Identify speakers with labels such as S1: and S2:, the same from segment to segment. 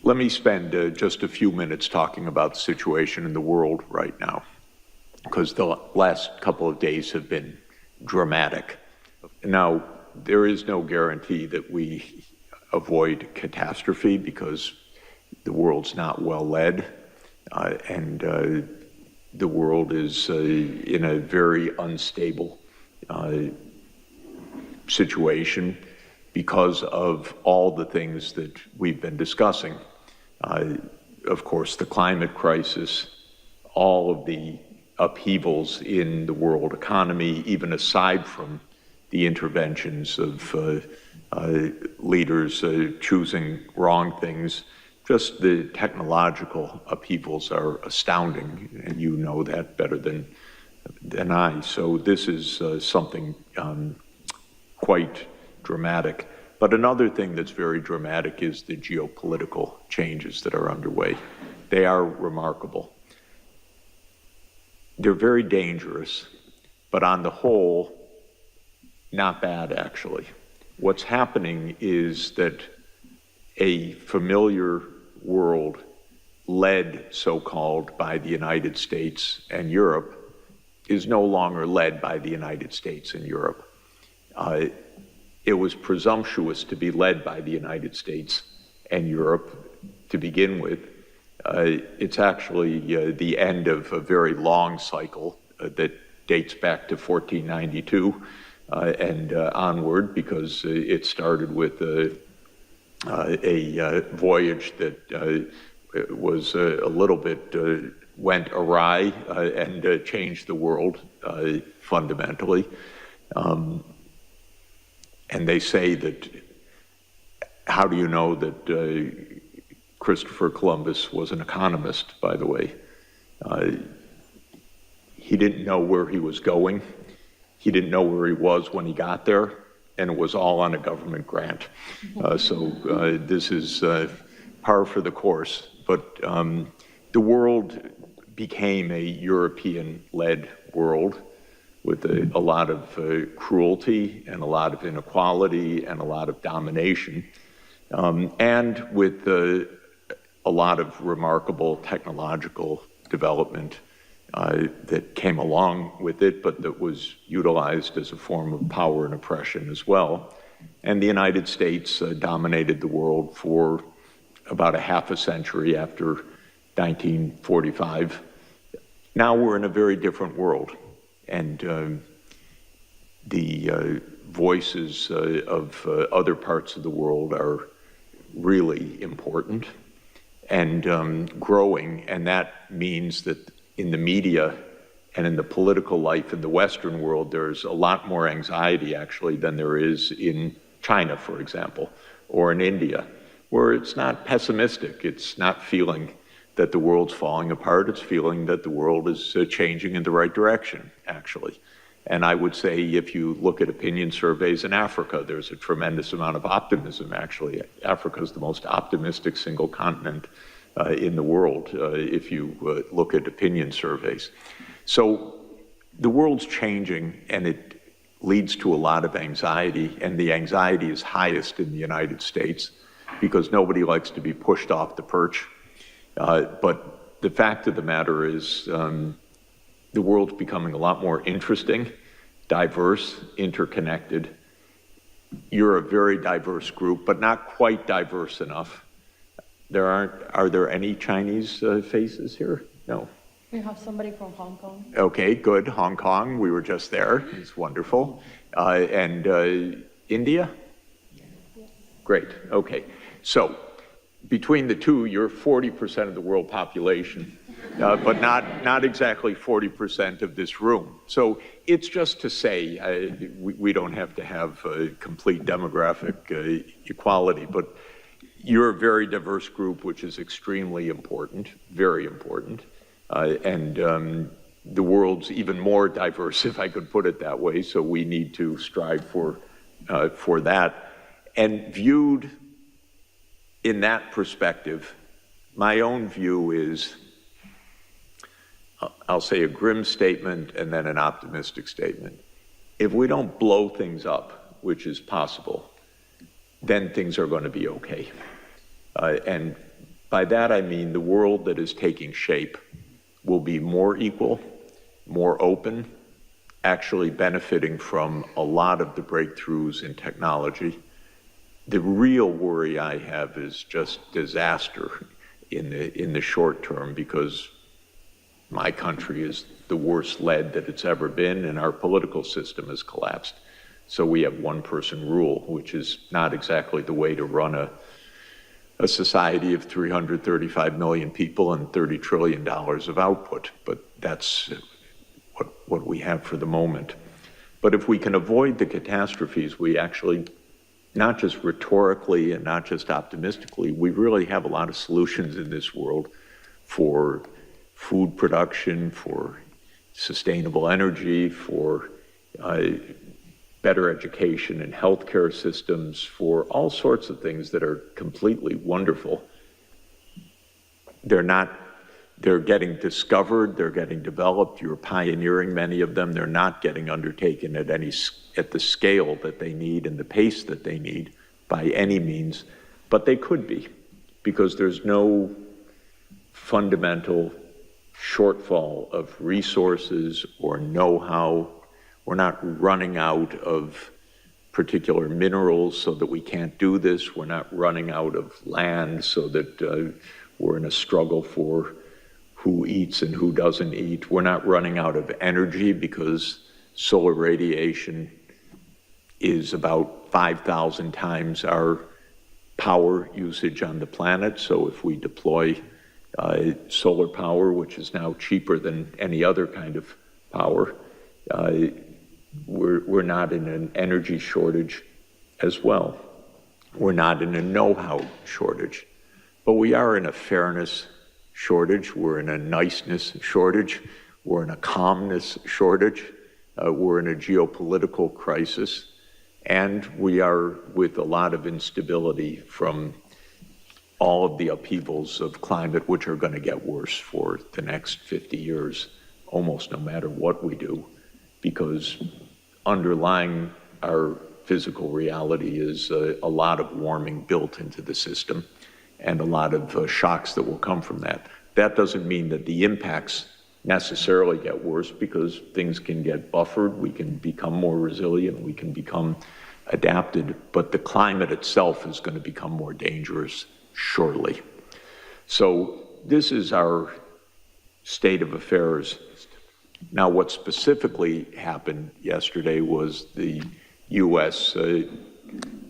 S1: Let me spend just a few minutes talking about the situation in the world right now, because the last couple of days have been dramatic. Now, there is no guarantee that we avoid catastrophe because the world's not well led, and the world is in a very unstable situation because of all the things that we've been discussing. Of course, the climate crisis, all of the upheavals in the world economy, even aside from the interventions of leaders choosing wrong things, just the technological upheavals are astounding, and you know that better than I. So this is something quite dramatic. But another thing that's very dramatic is the geopolitical changes that are underway. They are remarkable. They're very dangerous, but on the whole, not bad, actually. What's happening is that a familiar world led, so-called, by the United States and Europe is no longer led by the United States and Europe. It was presumptuous to be led by the United States and Europe to begin with. It's actually the end of a very long cycle that dates back to 1492 and onward, because it started with a voyage that was a little bit went awry and changed the world fundamentally. And they say that, how do you know that Christopher Columbus was an economist, by the way? He didn't know where he was going. He didn't know where he was when he got there, and it was all on a government grant. So this is par for the course. But the world became a European-led world with a lot of cruelty and a lot of inequality and a lot of domination, and with a lot of remarkable technological development that came along with it, but that was utilized as a form of power and oppression as well. And the United States dominated the world for about a half a century after 1945. Now we're in a very different world. And the voices of other parts of the world are really important and growing, and that means that in the media and in the political life in the Western world, there's a lot more anxiety, actually, than there is in China, for example, or in India, where it's not pessimistic. It's not feeling that the world's falling apart. It's feeling that the world is changing in the right direction, actually. And I would say if you look at opinion surveys in Africa, there's a tremendous amount of optimism, actually. Africa is the most optimistic single continent in the world, if you look at opinion surveys. So the world's changing, and it leads to a lot of anxiety, and the anxiety is highest in the United States because nobody likes to be pushed off the perch. But the fact of the matter is the world's becoming a lot more interesting, diverse, interconnected. You're a very diverse group, but not quite diverse enough. Are there any Chinese faces here? No.
S2: We have somebody from Hong Kong.
S1: Okay, good. Hong Kong, we were just there. It's wonderful. And India?
S2: Yes.
S1: Great, okay. So between the two, you're 40% of the world population, but not exactly 40% of this room. So it's just to say, we don't have to have complete demographic equality, but you're a very diverse group, which is extremely important, very important. And the world's even more diverse, if I could put it that way, so we need to strive for that. And viewed in that perspective, my own view is, I'll say a grim statement and then an optimistic statement. If we don't blow things up, which is possible, then things are going to be okay. And By that I mean the world that is taking shape will be more equal, more open, actually benefiting from a lot of the breakthroughs in technology. The real worry I have is just disaster in the short term, because my country is the worst led that it's ever been, and our political system has collapsed. So we have one-person rule, which is not exactly the way to run a society of 335 million people and $30 trillion of output, but that's what we have for the moment. But if we can avoid the catastrophes, we actually, not just rhetorically and not just optimistically, we really have a lot of solutions in this world for food production, for sustainable energy, for better education and healthcare systems, for all sorts of things that are completely wonderful. They're getting discovered, they're getting developed, you're pioneering many of them. They're not getting undertaken at the scale that they need and the pace that they need by any means, but they could be, because there's no fundamental shortfall of resources or know-how. We're not running out of particular minerals so that we can't do this. We're not running out of land so that we're in a struggle for who eats and who doesn't eat. We're not running out of energy, because solar radiation is about 5,000 times our power usage on the planet. So if we deploy solar power, which is now cheaper than any other kind of power, we're not in an energy shortage as well. We're not in a know-how shortage, but we are in a fairness shortage. We're in a niceness shortage. We're in a calmness shortage. We're in a geopolitical crisis, and we are with a lot of instability from all of the upheavals of climate, which are going to get worse for the next 50 years, almost no matter what we do, because underlying our physical reality is a lot of warming built into the system and a lot of shocks that will come from that. That doesn't mean that the impacts necessarily get worse, because things can get buffered, we can become more resilient, we can become adapted, but the climate itself is going to become more dangerous shortly. So this is our state of affairs. Now, what specifically happened yesterday was the U.S.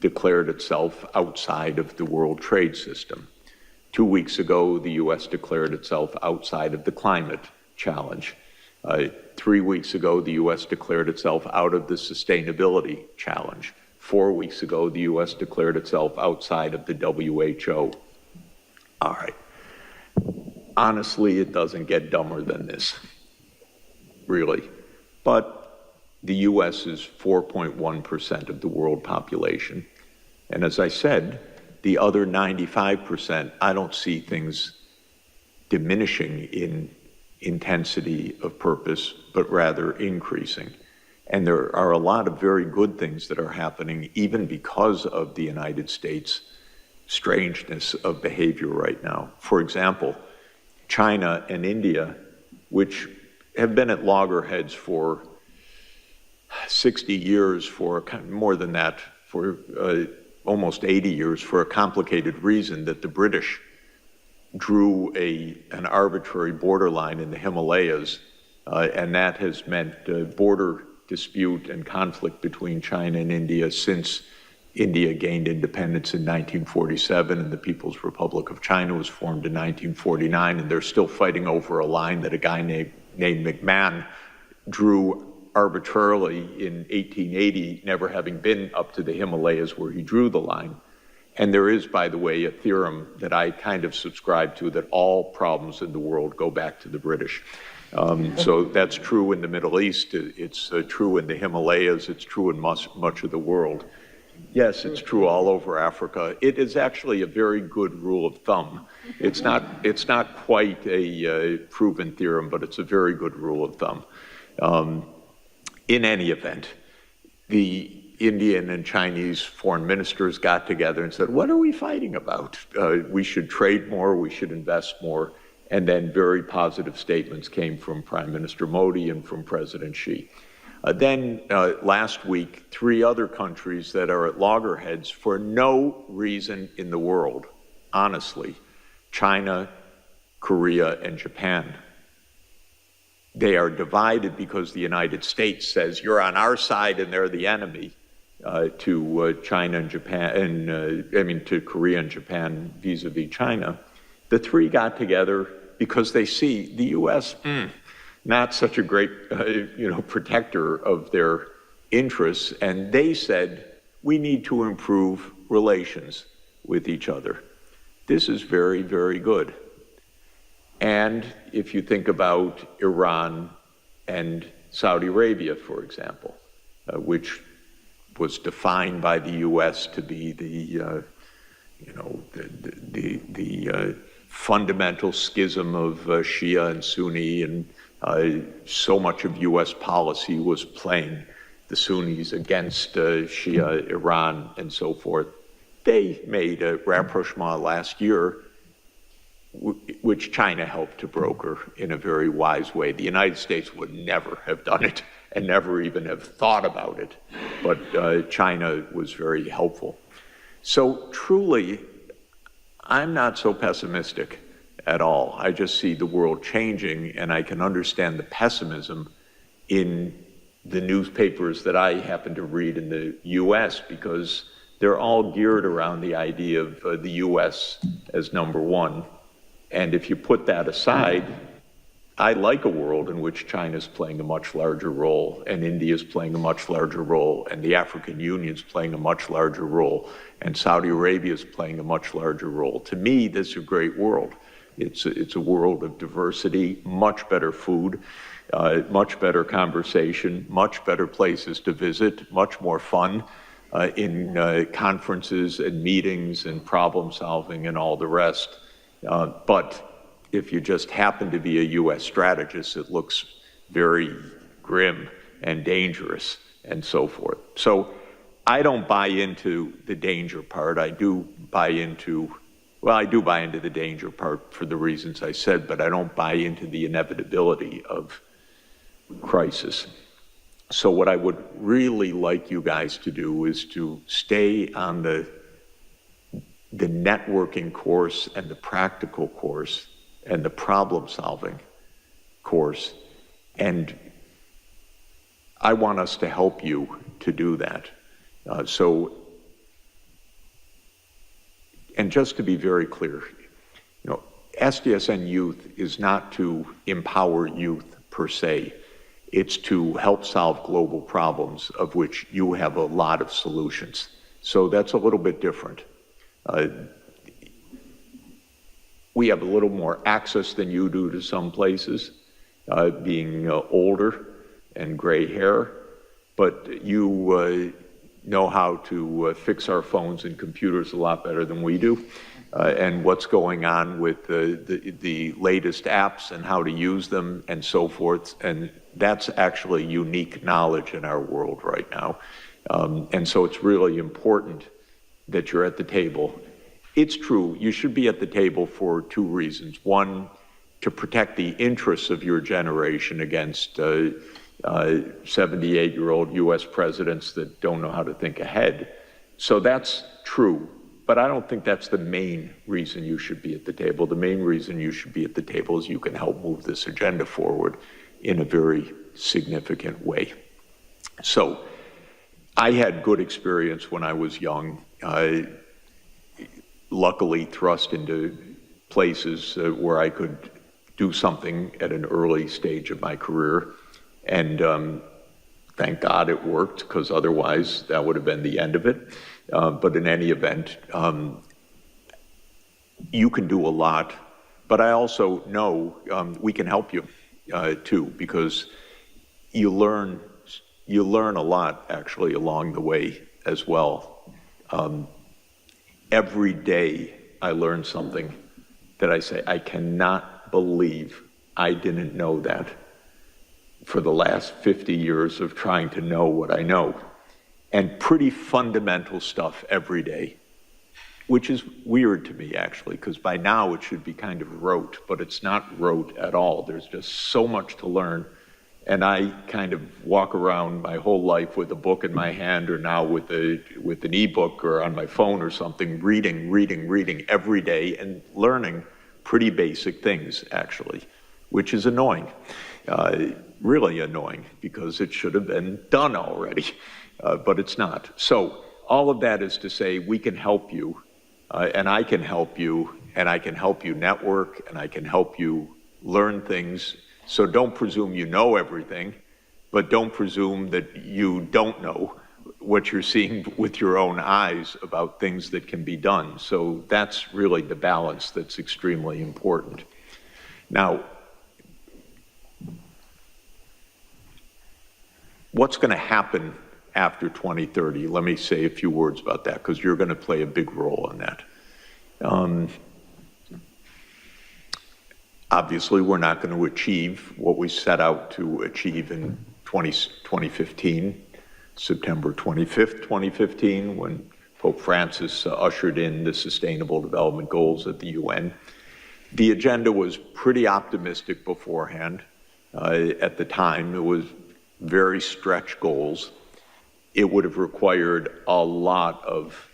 S1: declared itself outside of the World Trade System. 2 weeks ago, the U.S. declared itself outside of the climate challenge. 3 weeks ago, the U.S. declared itself out of the sustainability challenge. 4 weeks ago, the U.S. declared itself outside of the WHO. All right. Honestly, it doesn't get dumber than this, really. But the U.S. is 4.1% of the world population. And as I said, the other 95%, I don't see things diminishing in intensity of purpose, but rather increasing. And there are a lot of very good things that are happening, even because of the United States' strangeness of behavior right now. For example, China and India, which have been at loggerheads for 60 years, for more than that, for almost 80 years, for a complicated reason that the British drew an arbitrary borderline in the Himalayas, and that has meant border dispute and conflict between China and India since India gained independence in 1947 and the People's Republic of China was formed in 1949, and they're still fighting over a line that a guy named McMahon drew arbitrarily in 1880, never having been up to the Himalayas where he drew the line. And there is, by the way, a theorem that I kind of subscribe to, that all problems in the world go back to the British. So that's true in the Middle East, it's true in the Himalayas, it's true in much of the world. Yes, it's true all over Africa. It is actually a very good rule of thumb. It's not quite a proven theorem, but it's a very good rule of thumb. In any event, the Indian and Chinese foreign ministers got together and said, what are we fighting about? We should trade more, we should invest more. And then very positive statements came from Prime Minister Modi and from President Xi. Then last week, 3 other countries that are at loggerheads for no reason in the world, honestly, China, Korea, and Japan. They are divided because the United States says, you're on our side and they're the enemy, to China and Japan, and to Korea and Japan vis-a-vis China. The 3 got together because they see the U.S., not such a great, protector of their interests, and they said, we need to improve relations with each other. This is very, very good. And if you think about Iran and Saudi Arabia, for example, which was defined by the U.S. to be the fundamental schism of Shia and Sunni, and so much of U.S. policy was playing the Sunnis against Shia, Iran, and so forth. They made a rapprochement last year, which China helped to broker in a very wise way. The United States would never have done it and never even have thought about it, but China was very helpful. So truly, I'm not so pessimistic at all. I just see the world changing, and I can understand the pessimism in the newspapers that I happen to read in the U.S., because they're all geared around the idea of the U.S. as number one. And if you put that aside, I like a world in which China's playing a much larger role, and India's playing a much larger role, and the African Union's playing a much larger role, and Saudi Arabia's playing a much larger role. To me, this is a great world. It's a world of diversity, much better food, much better conversation, much better places to visit, much more fun in conferences and meetings and problem solving and all the rest. But if you just happen to be a U.S. strategist, it looks very grim and dangerous and so forth. So I don't buy into the danger part. I do buy into the danger part for the reasons I said, but I don't buy into the inevitability of crisis. So what I would really like you guys to do is to stay on the networking course and the practical course and the problem-solving course. And I want us to help you to do that. And just to be very clear, SDSN Youth is not to empower youth per se. It's to help solve global problems, of which you have a lot of solutions. So that's a little bit different. We have a little more access than you do to some places, being older and gray hair, but you know how to fix our phones and computers a lot better than we do, and what's going on with the latest apps and how to use them and so forth. And that's actually unique knowledge in our world right now. And so it's really important that you're at the table. It's true, you should be at the table for 2 reasons. One, to protect the interests of your generation against 78-year-old U.S. presidents that don't know how to think ahead. So that's true, but I don't think that's the main reason you should be at the table. The main reason you should be at the table is you can help move this agenda forward in a very significant way. So I had good experience when I was young. Luckily thrust into places where I could do something at an early stage of my career. And thank God it worked, because otherwise that would have been the end of it. But in any event, you can do a lot. But I also know we can help you too, because you learn a lot actually along the way as well. Every day I learn something that I say, I cannot believe I didn't know that for the last 50 years of trying to know what I know. and pretty fundamental stuff every day, which is weird to me, actually, because by now it should be kind of rote, but it's not rote at all. There's just so much to learn. And I kind of walk around my whole life with a book in my hand, or now with an ebook or on my phone or something, reading every day and learning pretty basic things, actually, which is annoying, really annoying, because it should have been done already, but it's not. So all of that is to say we can help you, and I can help you, and I can help you network, and I can help you learn things. So don't presume you know everything, but don't presume that you don't know what you're seeing with your own eyes about things that can be done. So that's really the balance that's extremely important. Now, what's going to happen after 2030? Let me say a few words about that, because you're going to play a big role in that. Obviously, we're not going to achieve what we set out to achieve in 2015, September 25th, 2015, when Pope Francis ushered in the Sustainable Development Goals at the UN. The agenda was pretty optimistic beforehand. At the time, it was very stretched goals. It would have required a lot of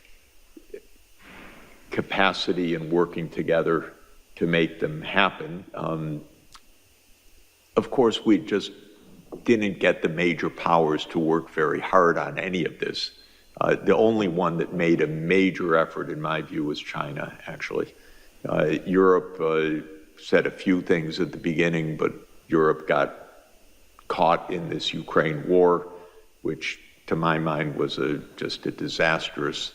S1: capacity and working together to make them happen. Of course, we just didn't get the major powers to work very hard on any of this. The only one that made a major effort, in my view, was China, actually. Europe said a few things at the beginning, but Europe got caught in this Ukraine war, which, to my mind, was just a disastrous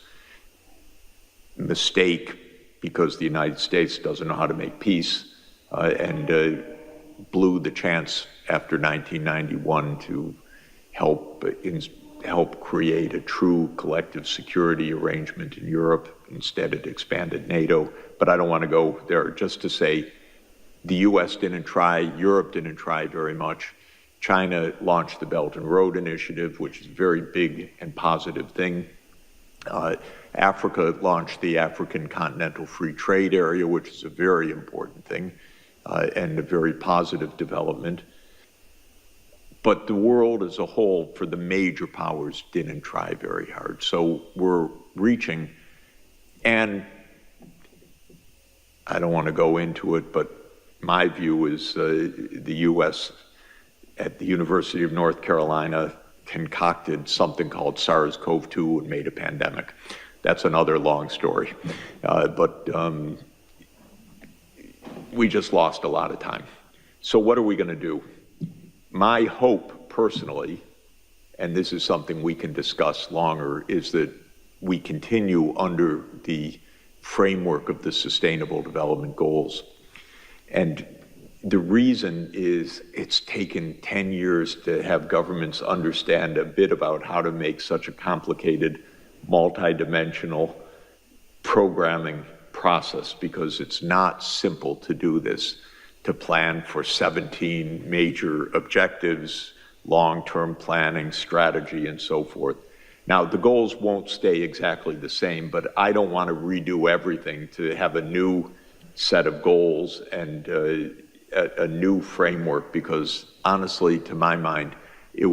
S1: mistake, because the United States doesn't know how to make peace, and blew the chance after 1991 to help create a true collective security arrangement in Europe. Instead, it expanded NATO. But I don't want to go there. Just to say, the US didn't try, Europe didn't try very much. China launched the Belt and Road Initiative, which is a very big and positive thing. Africa launched the African Continental Free Trade Area, which is a very important thing, and a very positive development. But the world as a whole, for the major powers, didn't try very hard. So we're reaching, and I don't want to go into it, but my view is the US at the University of North Carolina concocted something called SARS-CoV-2 and made a pandemic. That's another long story. But we just lost a lot of time. So what are we going to do? My hope, personally, and this is something we can discuss longer, is that we continue under the framework of the Sustainable Development Goals. And the reason is it's taken 10 years to have governments understand a bit about how to make such a complicated, multidimensional programming process, because it's not simple to do this, to plan for 17 major objectives, long-term planning, strategy, and so forth. Now, the goals won't stay exactly the same, but I don't want to redo everything to have a new set of goals and a new framework, because honestly, to my mind, it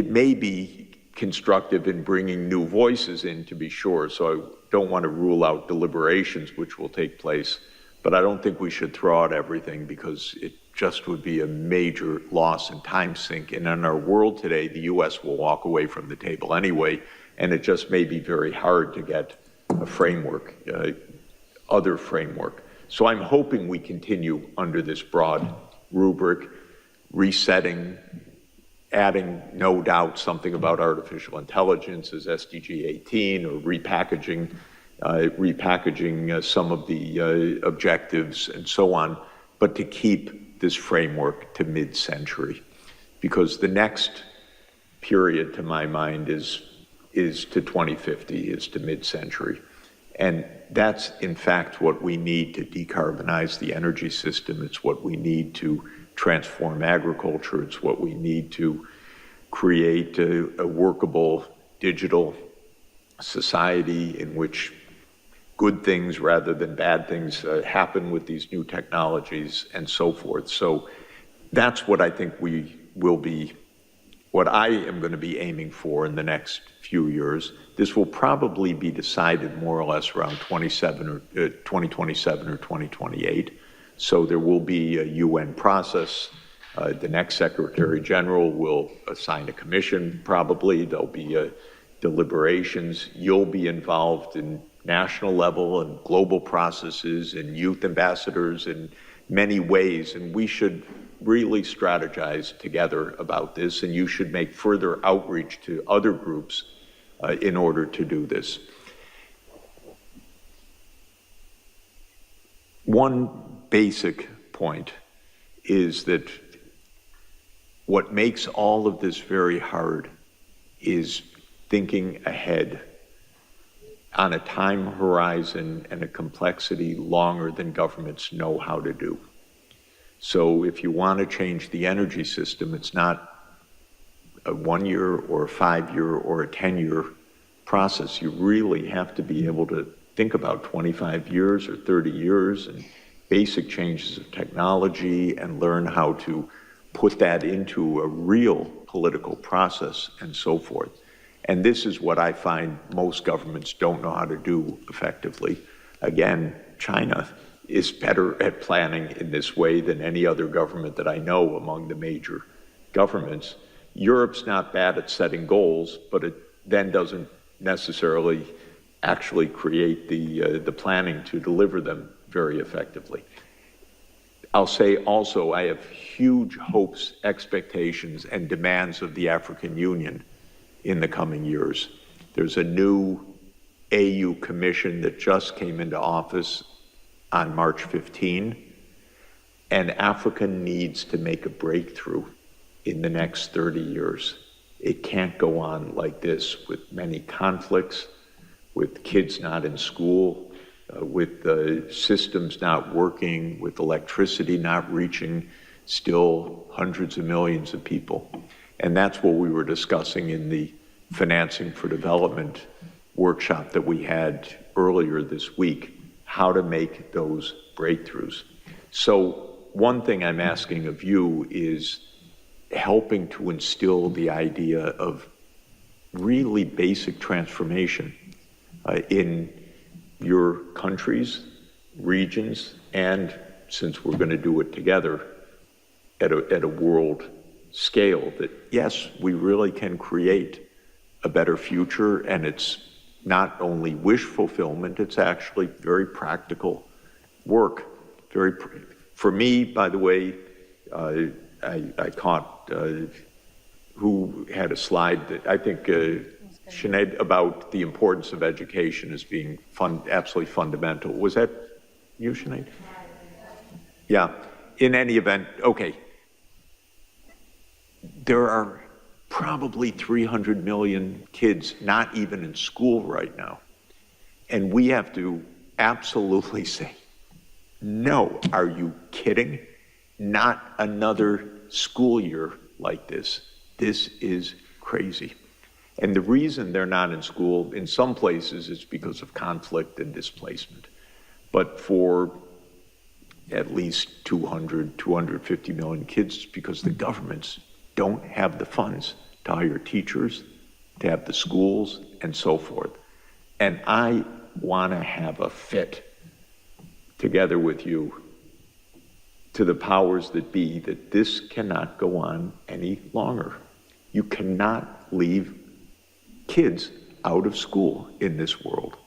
S1: may be constructive in bringing new voices in, to be sure, so I don't want to rule out deliberations which will take place, but I don't think we should throw out everything, because it just would be a major loss and time sink. And in our world today, the US will walk away from the table anyway, and it just may be very hard to get a framework, other framework. So I'm hoping we continue under this broad rubric, resetting, adding, no doubt, something about artificial intelligence as SDG 18, or repackaging some of the objectives and so on, but to keep this framework to mid-century, because the next period, to my mind, is to 2050, is to mid-century. And that's, in fact, what we need to decarbonize the energy system. It's what we need to transform agriculture. It's what we need to create a workable digital society in which good things rather than bad things happen with these new technologies and so forth. So that's what I think what I am going to be aiming for in the next few years. This will probably be decided more or less around 2027 or 2028. So there will be a UN process. The next Secretary General will assign a commission, probably. There'll be deliberations. You'll be involved in national level and global processes and youth ambassadors in many ways. And we should really strategize together about this. And you should make further outreach to other groups in order to do this. One basic point is that what makes all of this very hard is thinking ahead on a time horizon and a complexity longer than governments know how to do. So if you want to change the energy system, it's not a 1 year or a 5 year or a 10-year process. You really have to be able to think about 25 years or 30 years and basic changes of technology and learn how to put that into a real political process and so forth. And this is what I find most governments don't know how to do effectively. Again, China is better at planning in this way than any other government that I know among the major governments. Europe's not bad at setting goals, but it then doesn't necessarily actually create the planning to deliver them very effectively. I'll say also I have huge hopes, expectations, and demands of the African Union in the coming years. There's a new AU commission that just came into office on March 15, and Africa needs to make a breakthrough in the next 30 years. It can't go on like this with many conflicts, with kids not in school, with the systems not working, with electricity not reaching still hundreds of millions of people. And that's what we were discussing in the Financing for Development workshop that we had earlier this week, how to make those breakthroughs. So one thing I'm asking of you is helping to instill the idea of really basic transformation in your countries, regions, and since we're going to do it together at a world scale, that yes, we really can create a better future, and it's not only wish fulfillment, it's actually very practical work. For me, by the way, I caught who had a slide that I think Sinead, about the importance of education as being absolutely fundamental. Was that you, Sinead? Yeah. In any event, okay. There are probably 300 million kids not even in school right now. And we have to absolutely say, no, are you kidding? Not another school year like this. This is crazy. And the reason they're not in school in some places is because of conflict and displacement. But for at least 200, 250 million kids, it's because the governments don't have the funds to hire teachers, to have the schools, and so forth. And I want to have a fit together with you to the powers that be that this cannot go on any longer. You cannot leave kids out of school in this world.